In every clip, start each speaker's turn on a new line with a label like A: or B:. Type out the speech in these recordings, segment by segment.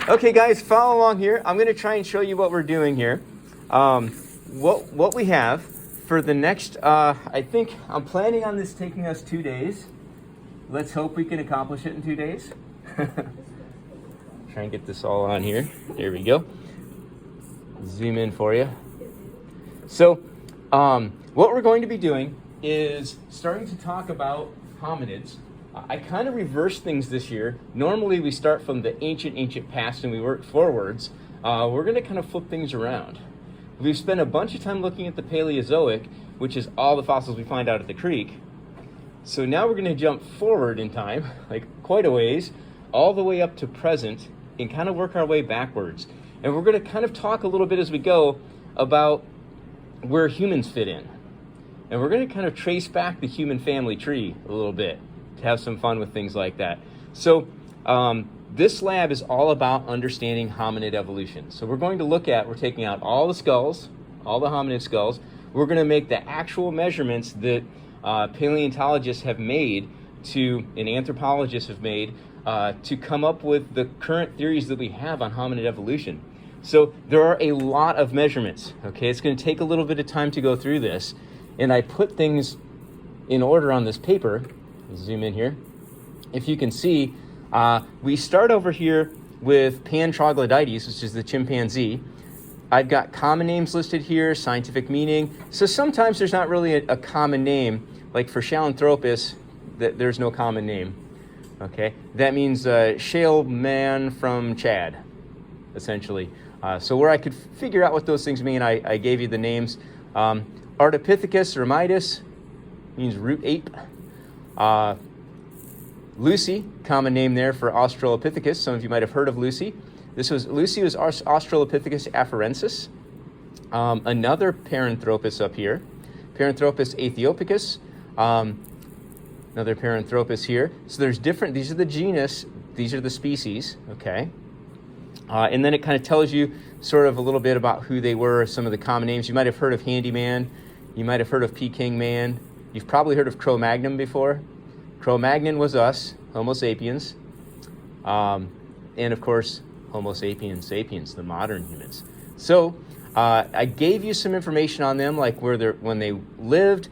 A: Okay, guys, follow along here. I'm going to try and show you what we're doing here. What we have for the next, I think I'm planning on this taking us 2 days. Let's hope we can accomplish it in 2 days. Try and get this all on here. There we go. Zoom in for you. So what we're going to be doing is starting to talk about hominids. I kind of reversed things this year. Normally we start from the ancient past and we work forwards. We're going to kind of flip things around. We've spent a bunch of time looking at the Paleozoic, which is all the fossils we find out at the creek. So now we're going to jump forward in time, like quite a ways, all the way up to present and kind of work our way backwards. And we're going to kind of talk a little bit as we go about where humans fit in. And we're going to kind of trace back the human family tree a little bit to have some fun with things like that. So this lab is all about understanding hominid evolution. So we're going to look at, we're taking out all the skulls, all the hominid skulls. We're going to make the actual measurements that paleontologists have made and anthropologists have made to come up with the current theories that we have on hominid evolution. So there are a lot of measurements, okay? It's going to take a little bit of time to go through this. And I put things in order on this paper. Zoom in here. If you can see, we start over here with Pan troglodytes, which is the chimpanzee. I've got common names listed here, scientific meaning. So sometimes there's not really a common name. Like for Sahelanthropus, there's no common name. Okay, that means shale man from Chad, essentially. So where I could figure out what those things mean, I gave you the names. Ardipithecus ramidus means root ape. Lucy, common name there for Australopithecus. Some of you might have heard of Lucy. Lucy was Australopithecus afarensis. Another Paranthropus up here, Paranthropus aethiopicus. Another Paranthropus here. So there's different, these are the genus, these are the species, okay? And then it kind of tells you sort of a little bit about who they were, some of the common names. You might have heard of Handyman. You might have heard of Peking Man. You've probably heard of Cro-Magnon before. Cro-Magnon was us, Homo sapiens. And of course, Homo sapiens sapiens, the modern humans. So I gave you some information on them, like when they lived,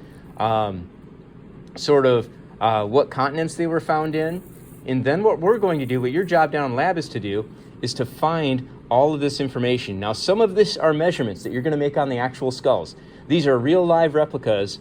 A: sort of what continents they were found in. And then what we're going to do, what your job down in lab is to do, is to find all of this information. Now, some of this are measurements that you're going to make on the actual skulls. These are real live replicas.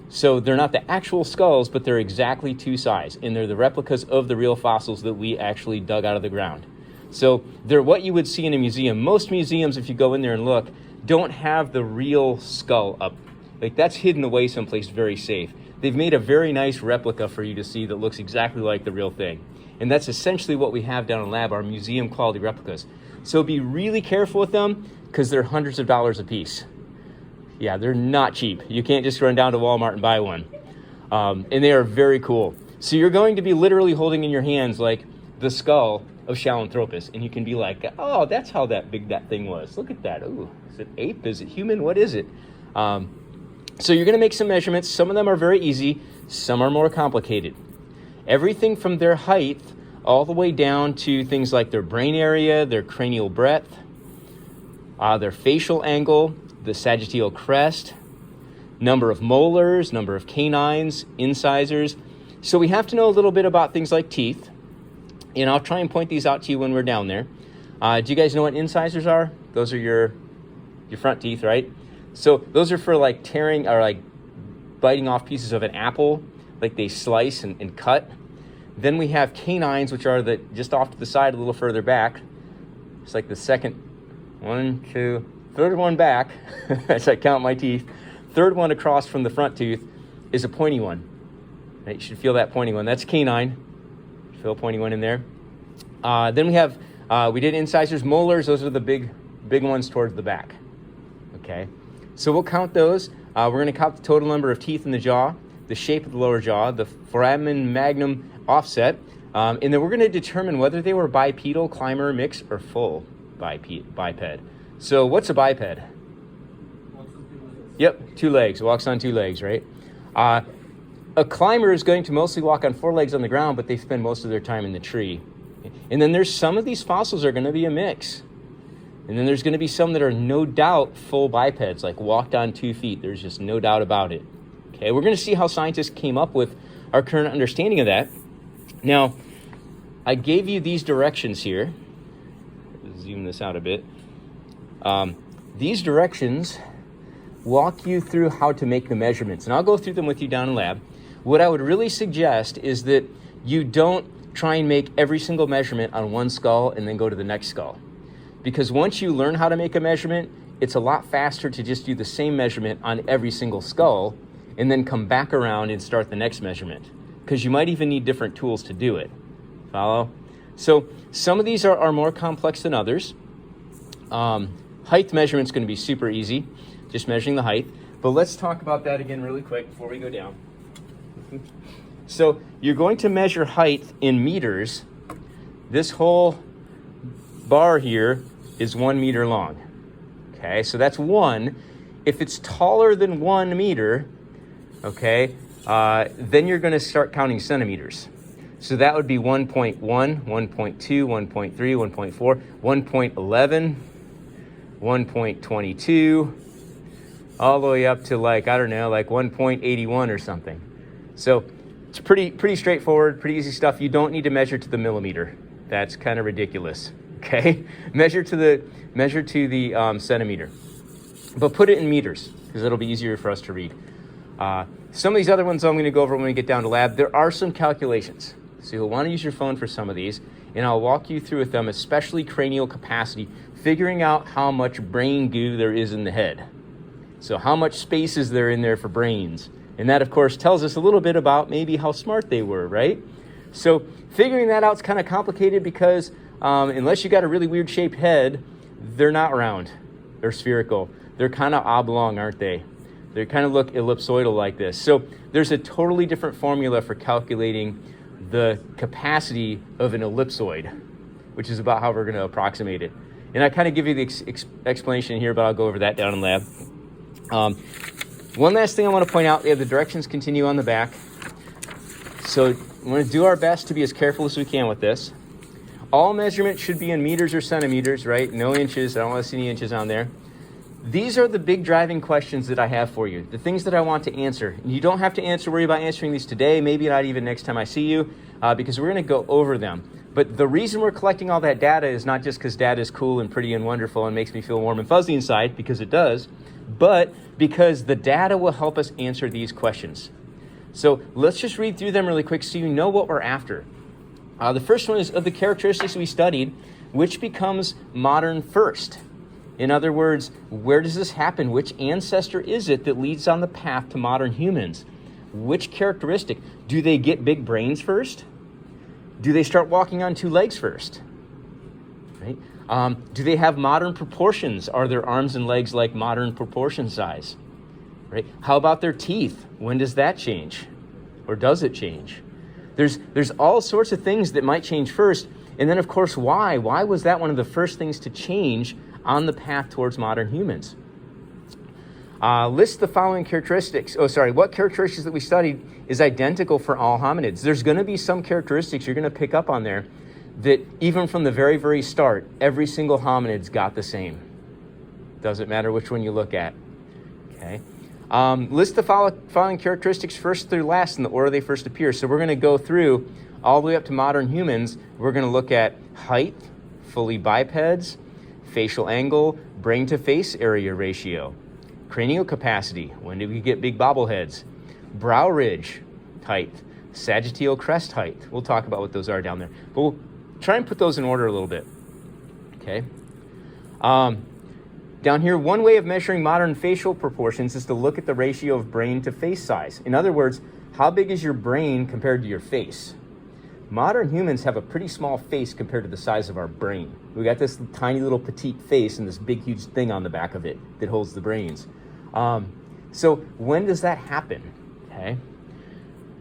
A: So they're not the actual skulls, but they're exactly to size. And they're the replicas of the real fossils that we actually dug out of the ground. So they're what you would see in a museum. Most museums, if you go in there and look, don't have the real skull up. Like, that's hidden away someplace very safe. They've made a very nice replica for you to see that looks exactly like the real thing. And that's essentially what we have down in lab, our museum quality replicas. So be really careful with them because they're hundreds of dollars a piece. Yeah, they're not cheap. You can't just run down to Walmart and buy one. And they are very cool. So you're going to be literally holding in your hands like the skull of Sahelanthropus. And you can be like, oh, that's how big that thing was. Look at that. Ooh, is it ape? Is it human? What is it? So you're going to make some measurements. Some of them are very easy. Some are more complicated. Everything from their height all the way down to things like their brain area, their cranial breadth, their facial angle, the sagittal crest, number of molars, number of canines, incisors. So we have to know a little bit about things like teeth. And I'll try and point these out to you when we're down there. Do you guys know what incisors are? Those are your front teeth, right? So those are for like tearing or like biting off pieces of an apple, like they slice and cut. Then we have canines, which are just off to the side a little further back. It's like the third one back, as I count my teeth. Third one across from the front tooth is a pointy one. Right? You should feel that pointy one. That's canine. Feel a pointy one in there. Then we have, we did incisors, molars. Those are the big ones towards the back. Okay. So we'll count those. We're going to count the total number of teeth in the jaw, the shape of the lower jaw, the foramen magnum offset, and then we're going to determine whether they were bipedal, climber, mixed, or full biped. So what's a biped? Yep, 2 legs. Walks on 2 legs, right? A climber is going to mostly walk on 4 legs on the ground, but they spend most of their time in the tree. And then there's some of these fossils are going to be a mix. And then there's going to be some that are no doubt full bipeds, like walked on 2 feet. There's just no doubt about it. Okay, we're going to see how scientists came up with our current understanding of that. Now, I gave you these directions here. Zoom this out a bit. These directions walk you through how to make the measurements, and I'll go through them with you down in lab. What I would really suggest is that you don't try and make every single measurement on one skull and then go to the next skull. Because once you learn how to make a measurement, it's a lot faster to just do the same measurement on every single skull and then come back around and start the next measurement. Because you might even need different tools to do it. Follow? So some of these are more complex than others. Height measurement's going to be super easy, just measuring the height. But let's talk about that again really quick before we go down. So you're going to measure height in meters. This whole bar here is 1 meter long. Okay, so that's 1. If it's taller than 1 meter, okay, then you're going to start counting centimeters. So that would be 1.1, 1.2, 1.3, 1.4, 1.11, 1.22, all the way up to like, I don't know, like 1.81 or something. So it's pretty straightforward, pretty easy stuff. You don't need to measure to the millimeter. That's kind of ridiculous. Okay, measure to the centimeter, but put it in meters because it'll be easier for us to read. Some of these other ones I'm going to go over when we get down to lab. There are some calculations, so you'll want to use your phone for some of these, and I'll walk you through with them, especially cranial capacity, figuring out how much brain goo there is in the head. So how much space is there in there for brains? And that, of course, tells us a little bit about maybe how smart they were, right? So figuring that out is kind of complicated because unless you got a really weird shaped head, they're not round. They're spherical. They're kind of oblong, aren't they? They kind of look ellipsoidal like this. So there's a totally different formula for calculating the capacity of an ellipsoid, which is about how we're going to approximate it. And I kind of give you the explanation here, but I'll go over that down in lab. One last thing I want to point out, the directions continue on the back. So we're going to do our best to be as careful as we can with this. All measurements should be in meters or centimeters, right? No inches. I don't want to see any inches on there. These are the big driving questions that I have for you, the things that I want to answer. You don't have to worry about answering these today, maybe not even next time I see you, because we're going to go over them. But the reason we're collecting all that data is not just because data is cool and pretty and wonderful and makes me feel warm and fuzzy inside, because it does, but because the data will help us answer these questions. So let's just read through them really quick so you know what we're after. The first one is of the characteristics we studied, which becomes modern first? In other words, where does this happen? Which ancestor is it that leads on the path to modern humans? Which characteristic? Do they get big brains first? Do they start walking on 2 legs first? Right? Do they have modern proportions? Are their arms and legs like modern proportion size? Right? How about their teeth? When does that change? Or does it change? There's all sorts of things that might change first. And then, of course, why? Why was that one of the first things to change on the path towards modern humans? List the following characteristics. What characteristics that we studied is identical for all hominids? There's going to be some characteristics you're going to pick up on there that even from the very, very start, every single hominid's got the same. Doesn't matter which one you look at. Okay. List the following characteristics first through last in the order they first appear. So we're going to go through all the way up to modern humans. We're going to look at height, fully bipeds, facial angle, brain to face area ratio, cranial capacity, when did we get big bobbleheads, brow ridge height, sagittal crest height. We'll talk about what those are down there, but we'll try and put those in order a little bit. Okay. Down here, one way of measuring modern facial proportions is to look at the ratio of brain to face size. In other words, how big is your brain compared to your face? Modern humans have a pretty small face compared to the size of our brain. We got this tiny little petite face and this big huge thing on the back of it that holds the brains. So when does that happen? Okay.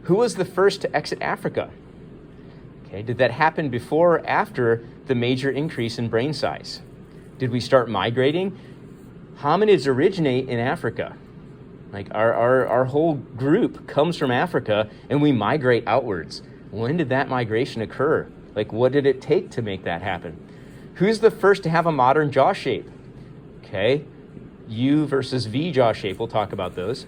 A: Who was the first to exit Africa? Okay. Did that happen before or after the major increase in brain size? Did we start migrating? Hominids originate in Africa. Like our whole group comes from Africa and we migrate outwards. When did that migration occur? Like, what did it take to make that happen? Who's the first to have a modern jaw shape? Okay, U versus V jaw shape. We'll talk about those.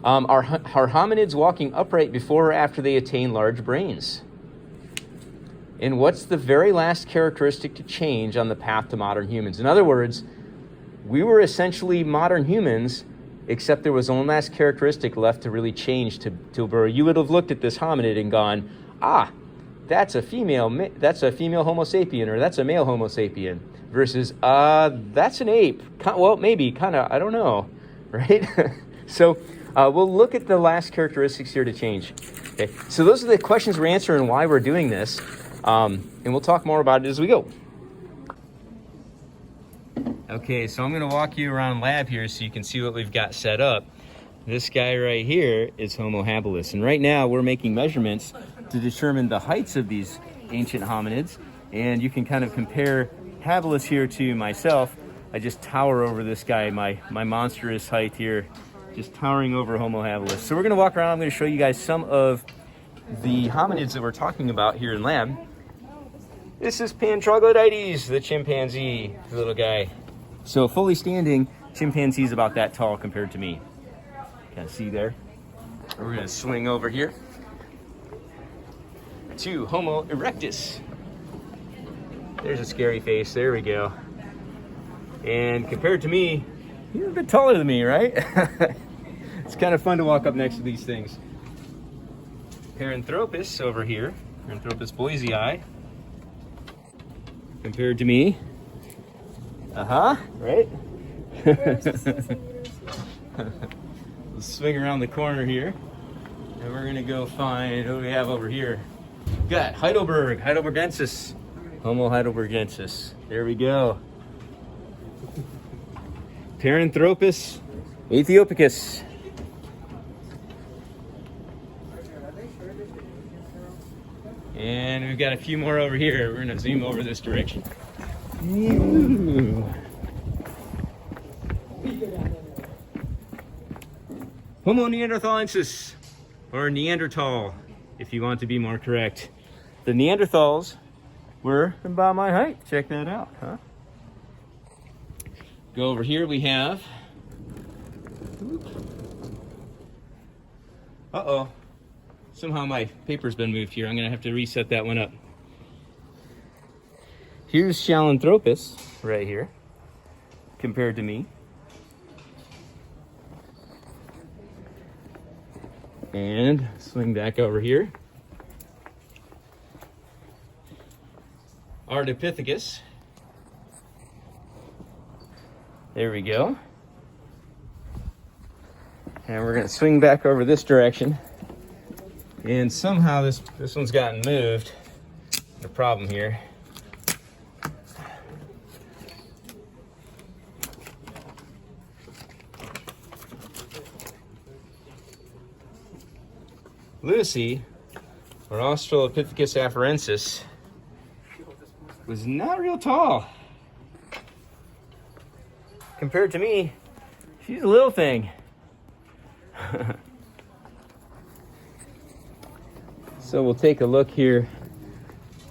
A: Are hominids walking upright before or after they attain large brains? And what's the very last characteristic to change on the path to modern humans? In other words, we were essentially modern humans, except there was one last characteristic left to really change to where you would have looked at this hominid and gone, ah, that's a female Homo sapien, or that's a male Homo sapien, versus that's an ape. Well, maybe, kind of, I don't know, right? So we'll look at the last characteristics here to change. Okay, so those are the questions we're answering, why we're doing this, and we'll talk more about it as we go. Okay, so I'm going to walk you around lab here so you can see what we've got set up. This guy right here is Homo habilis, and right now we're making measurements to determine the heights of these ancient hominids, and you can kind of compare habilis here to myself. I just tower over this guy, my monstrous height here, just towering over Homo habilis. So we're going to walk around. I'm going to show you guys some of the hominids that we're talking about here in lab. This is Pan troglodytes, the chimpanzee, the little guy. So fully standing, chimpanzee is about that tall compared to me. Kind of see there. We're going to swing over here to Homo erectus. There's a scary face. There we go. And compared to me, you're a bit taller than me, right? It's kind of fun to walk up next to these things. Paranthropus over here, Paranthropus boisei, compared to me. Right? Let's swing around the corner here, and we're gonna go find, who do we have over here? We've got Heidelbergensis, Homo heidelbergensis. There we go. Paranthropus aethiopicus. And we've got a few more over here. We're gonna zoom over this direction. Ooh. Homo neanderthalensis, or Neanderthal, if you want to be more correct. The Neanderthals were about my height. Check that out, huh? Go over here, we have... Uh-oh. Somehow my paper's been moved here. I'm gonna have to reset that one up. Here's Sahelanthropus right here, compared to me. And swing back over here. Ardipithecus. There we go. And we're gonna swing back over this direction. And somehow this one's gotten moved. The problem here. Lucy, or Australopithecus afarensis, was not real tall. Compared to me, she's a little thing. So we'll take a look here.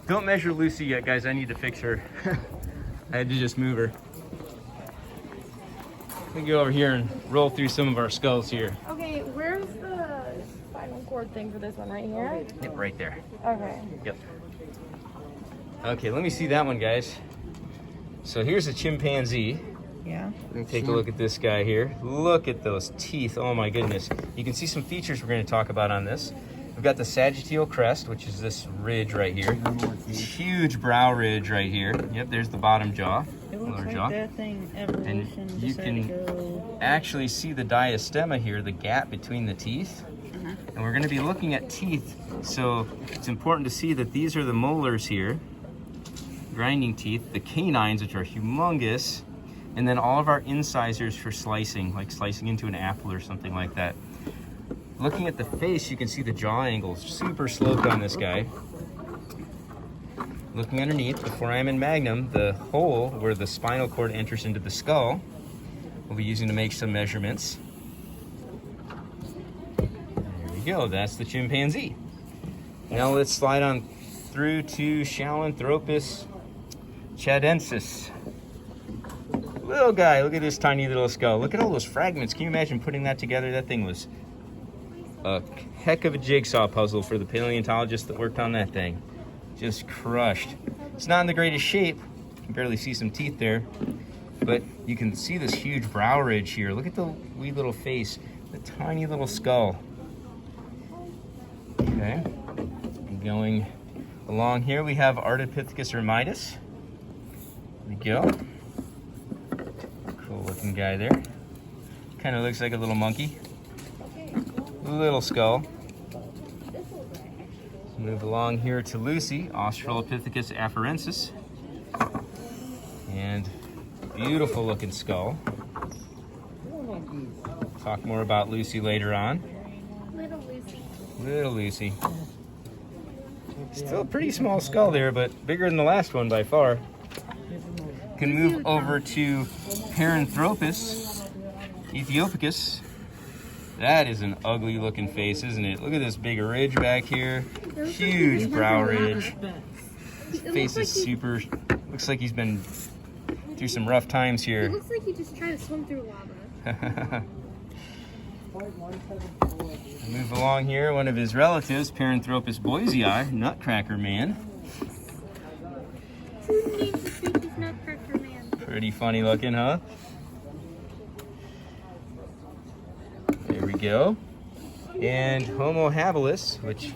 A: Don't measure Lucy yet, guys. I need to fix her. I had to just move her. Let me go over here and roll through some of our skulls here.
B: Okay, where's the spinal cord thing for this one? Right here?
A: Yep, right there.
B: Okay.
A: Yep. Okay, let me see that one, guys. So here's a chimpanzee.
B: Yeah.
A: Let me take a look at this guy here. Look at those teeth. Oh my goodness. You can see some features we're going to talk about on this. We've got the sagittal crest, which is this ridge right here. Huge brow ridge right here. Yep, there's the bottom jaw.
C: It looks like
A: jaw.
C: that thing, evolution,
A: And you can actually see the diastema here, the gap between the teeth. And we're going to be looking at teeth, so it's important to see that these are the molars here, grinding teeth, the canines, which are humongous, and then all of our incisors for slicing, like slicing into an apple or something like that. Looking at the face, you can see the jaw angles, super sloped on this guy. Looking underneath, the foramen magnum, the hole where the spinal cord enters into the skull, we'll be using to make some measurements. There we go, that's the chimpanzee. Now let's slide on through to Shalanthropus chadensis. Little guy, look at this tiny little skull. Look at all those fragments. Can you imagine putting that together? That thing was a heck of a jigsaw puzzle for the paleontologist that worked on that thing. Just crushed. It's not in the greatest shape. You can barely see some teeth there. But you can see this huge brow ridge here. Look at the wee little face, the tiny little skull. Okay, and going along here, we have Ardipithecus ermitis. There we go. Cool looking guy there. Kind of looks like a little monkey. Little skull. Move along here to Lucy, Australopithecus afarensis. And beautiful looking skull. Talk more about Lucy later on.
B: Little Lucy.
A: Little Lucy. Still a pretty small skull there, but bigger than the last one by far. Can move over to Paranthropus ethiopicus. That is an ugly looking face, isn't it? Look at this big ridge back here. Huge brow ridge. His face is super, looks like he's been through some rough times here.
B: It looks like he just tried to swim through lava.
A: Move along here, one of his relatives, Paranthropus boisei, Nutcracker Man.
B: Nutcracker Man.
A: Pretty funny looking, huh? There we go. And Homo habilis, which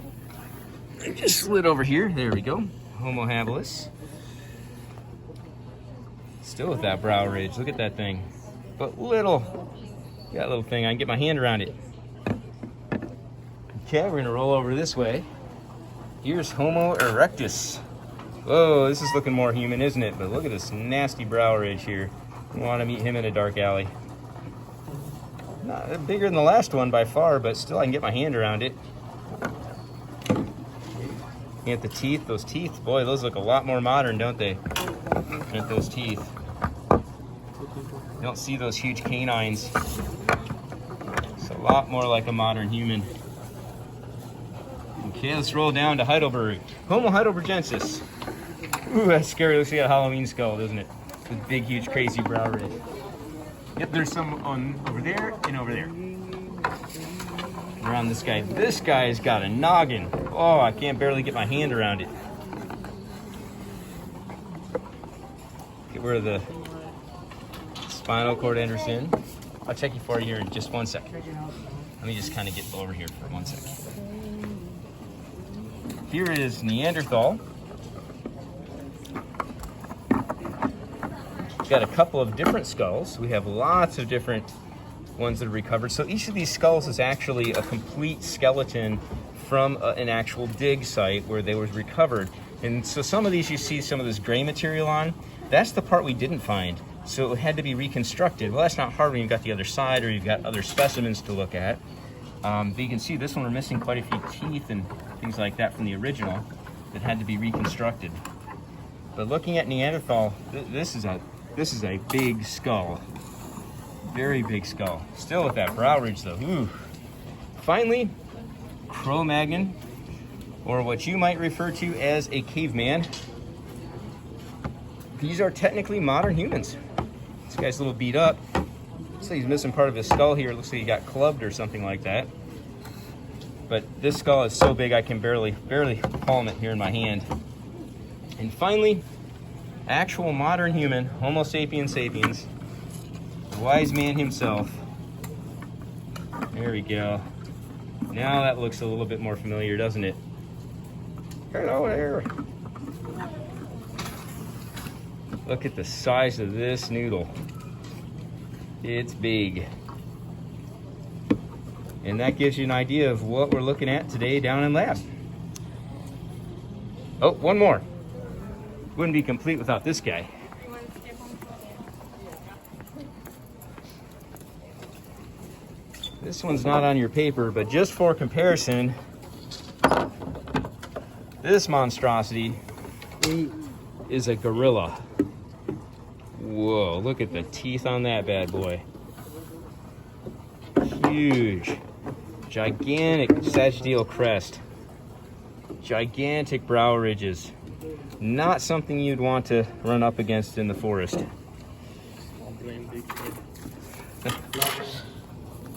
A: I just slid over here. There we go. Homo habilis. Still with that brow ridge. Look at that thing. But little. That little thing. I can get my hand around it. Okay, we're going to roll over this way. Here's Homo erectus. Whoa, this is looking more human, isn't it? But look at this nasty brow ridge here. I want to meet him in a dark alley. Not bigger than the last one by far, but still I can get my hand around it. Get the teeth, those teeth, boy, those look a lot more modern, don't they? Look at those teeth. You don't see those huge canines. It's a lot more like a modern human. Okay, let's roll down to Heidelberg. Homo heidelbergensis. Ooh, that's scary. Looks like a Halloween skull, doesn't it? With big, huge, crazy brow ridge. Yep, there's some on over there and over there. Around this guy. This guy's got a noggin. Oh, I can't barely get my hand around it. Get where the spinal cord enters in. I'll check you for you here in just 1 second. Let me just kind of get over here for 1 second. Here is Neanderthal. We've got a couple of different skulls. We have lots of different ones that are recovered. So each of these skulls is actually a complete skeleton from an actual dig site where they was recovered. And so some of these you see some of this gray material on. That's the part we didn't find. So it had to be reconstructed. Well, that's not hard when you've got the other side or you've got other specimens to look at. But you can see this one we're missing quite a few teeth and things like that from the original that had to be reconstructed. But looking at Neanderthal, this is a big skull. Very big skull. Still with that brow ridge though. Ooh. Finally, Cro-Magnon, or what you might refer to as a caveman. These are technically modern humans. This guy's a little beat up. Looks like he's missing part of his skull here. Looks like he got clubbed or something like that. But this skull is so big I can barely palm it here in my hand. And finally, actual modern human, Homo sapiens sapiens, the wise man himself. There we go. Now that looks a little bit more familiar, doesn't it? Hello there. Look at the size of this noodle. It's big. And that gives you an idea of what we're looking at today down in lab. Oh, one more. Wouldn't be complete without this guy. This one's not on your paper, but just for comparison, this monstrosity is a gorilla. Whoa, look at the teeth on that bad boy. Huge, gigantic sagittal crest. Gigantic brow ridges. Not something you'd want to run up against in the forest.
C: Small brain, big head.